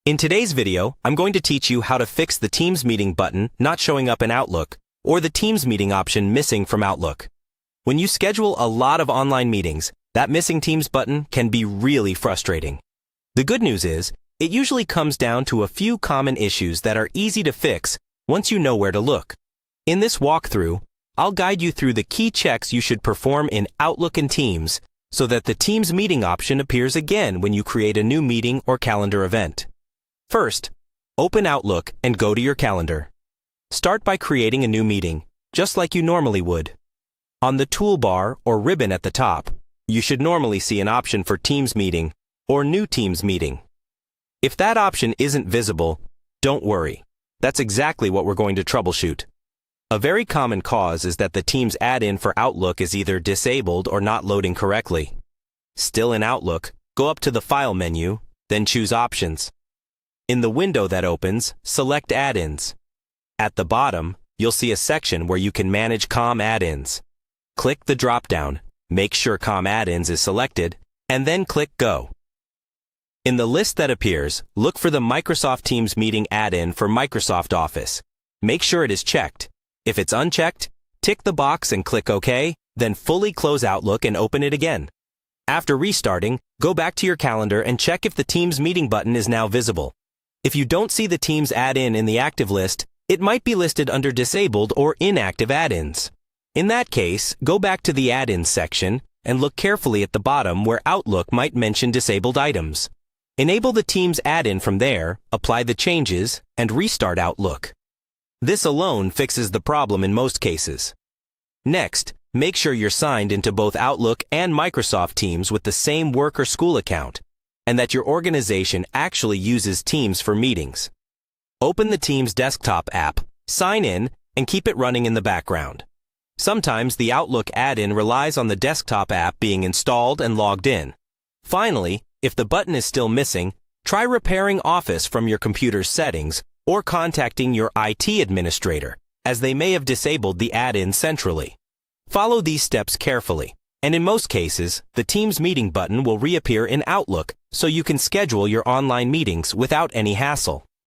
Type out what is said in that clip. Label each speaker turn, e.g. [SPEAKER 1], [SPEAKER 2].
[SPEAKER 1] In today's video, I'm going to teach you how to fix the Teams Meeting button not showing up in Outlook, or the Teams Meeting option missing from Outlook. When you schedule a lot of online meetings, that missing Teams button can be really frustrating. The good news is, it usually comes down to a few common issues that are easy to fix once you know where to look. In this walkthrough, I'll guide you through the key checks you should perform in Outlook and Teams so that the Teams Meeting option appears again when you create a new meeting or calendar event. First, open Outlook and go to your calendar. Start by creating a new meeting, just like you normally would. On the toolbar or ribbon at the top, you should normally see an option for Teams Meeting or New Teams Meeting. If that option isn't visible, don't worry. That's exactly what we're going to troubleshoot. A very common cause is that the Teams add-in for Outlook is either disabled or not loading correctly. Still in Outlook, go up to the File menu, then choose Options. In the window that opens, select Add-ins. At the bottom, you'll see a section where you can manage COM add-ins. Click the drop-down, make sure COM add-ins is selected, and then click Go. In the list that appears, look for the Microsoft Teams Meeting add-in for Microsoft Office. Make sure it is checked. If it's unchecked, tick the box and click OK, then fully close Outlook and open it again. After restarting, go back to your calendar and check if the Teams Meeting button is now visible. If you don't see the Teams add-in in the active list, it might be listed under disabled or inactive add-ins. In that case, go back to the add-ins section and look carefully at the bottom where Outlook might mention disabled items. Enable the Teams add-in from there, apply the changes, and restart Outlook. This alone fixes the problem in most cases. Next, make sure you're signed into both Outlook and Microsoft Teams with the same work or school account, and that your organization actually uses Teams for meetings. Open the Teams desktop app, sign in, and keep it running in the background. Sometimes the Outlook add-in relies on the desktop app being installed and logged in. Finally, if the button is still missing, try repairing Office from your computer's settings or contacting your IT administrator, as they may have disabled the add-in centrally. Follow these steps carefully, and in most cases, the Teams Meeting button will reappear in Outlook so you can schedule your online meetings without any hassle.